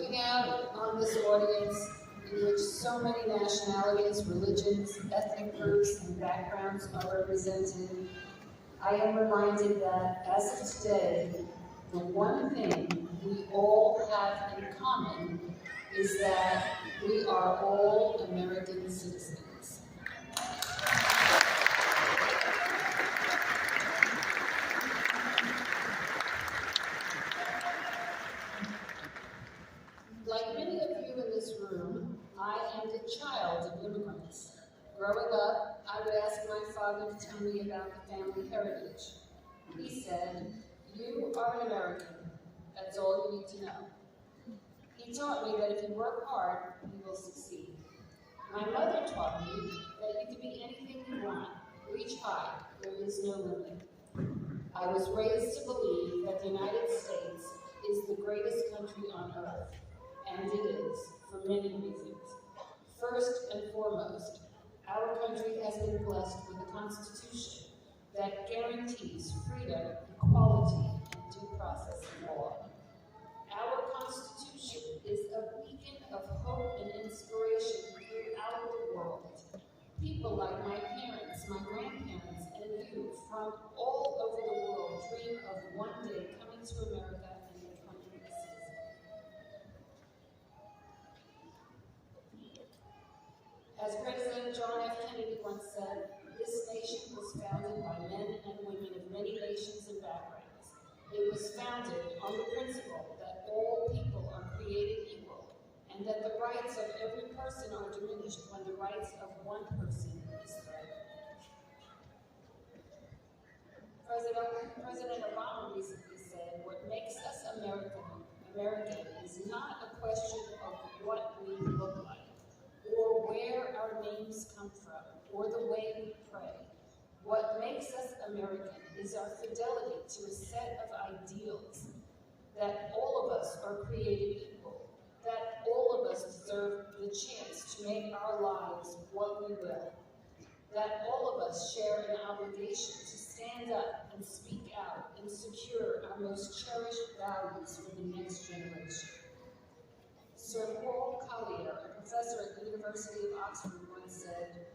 looking out on this audience in which so many nationalities, religions, ethnic groups, and backgrounds are represented, I am reminded that as of today, the one thing we all have in common is that we are all American citizens. Like many of you in this room, I am the child of immigrants. Growing up, I would ask my father to tell me about the family heritage. He said, "You are an American. That's all you need to know." He taught me that if you work hard, you will succeed. My mother taught me that you can be anything you want. Reach high. There is no limit. I was raised to believe that the United States is the greatest country on earth. And it is, for many reasons. First and foremost, our country has been blessed with a constitution that guarantees freedom, equality, and due process of law. Our constitution is a beacon of hope and inspiration throughout the world. People like my parents, my grandparents, and you from all over the world dream of one day coming to America and becoming a citizen. As President John F. Kennedy once said, this nation was founded by men and women of many nations and backgrounds. It was founded on the principle that all people are created equal, and that the rights of every person are diminished when the rights of one person is threatened. President Obama recently said, "What makes us American is not a question of what we look like, or where our names come from, or the way we pray. What makes us American is our fidelity to a set of ideals, that all of us are created equal, that all of us deserve the chance to make our lives what we will, that all of us share an obligation to stand up and speak out and secure our most cherished values for the next generation." Sir Paul Collier, a professor at the University of Oxford, once said,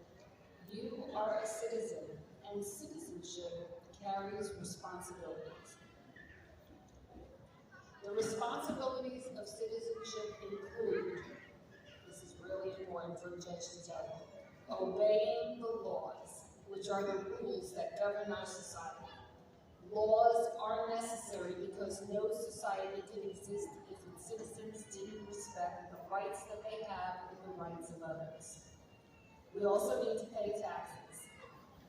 "You are a citizen, and citizenship carries responsibilities." The responsibilities of citizenship include, this is really important for a judge to tell you, obeying the laws, which are the rules that govern our society. Laws are necessary because no society could exist if its citizens didn't respect the rights that they have and the rights of others. We also need to pay taxes.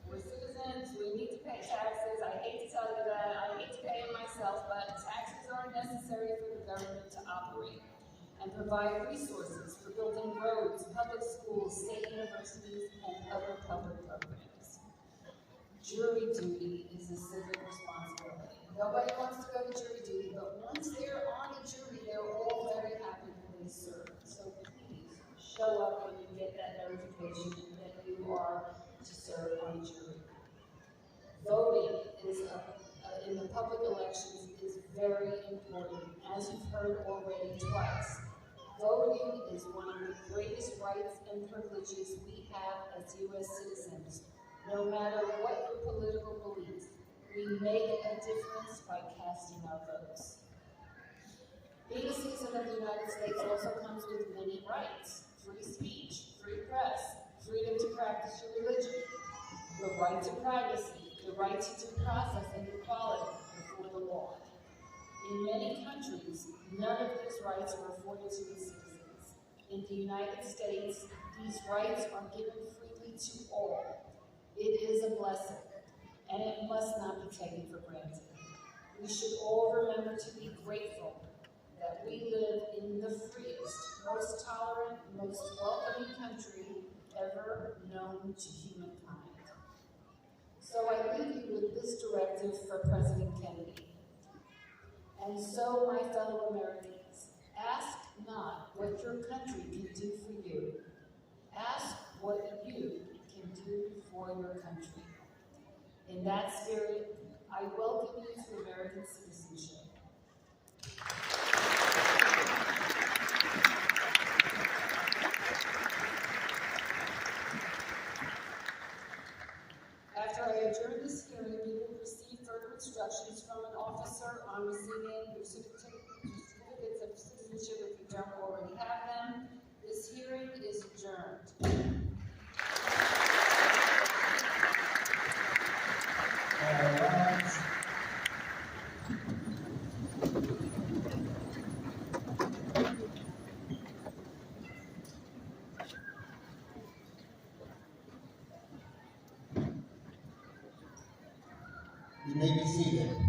We're citizens, we need to pay taxes. I hate to tell you that, I hate to pay them myself, but taxes are necessary for the government to operate and provide resources for building roads, public schools, state universities, and other public programs. Jury duty is a civic responsibility. Nobody wants to go to jury duty, but once they're on a jury, they're all very happy when they serve. So please, show up when you get that notification that you are to serve on a jury. Voting is in the public elections is very important, as you've heard already twice. Voting is one of the greatest rights and privileges we have as U.S. citizens. No matter what your political beliefs, we make a difference by casting our votes. Being a citizen of the United States also comes with many rights: free speech, free press, freedom to practice your religion, the right to privacy, the right to due process and equality before the law. In many countries, none of these rights are afforded to its citizens. In the United States, these rights are given freely to all. It is a blessing, and it must not be taken for granted. We should all remember to be grateful that we live in the freest, most tolerant, most welcoming country ever known to humankind. So I leave you with this directive for President Kennedy. And so, my fellow Americans, ask not what your country can do for you. Ask what you can do for your country. In that spirit, I welcome you to American citizenship. during this hearing, you will receive further instructions from an officer on receiving your certificates of citizenship if you don't already have them. This hearing is adjourned. All rise. You may be seated.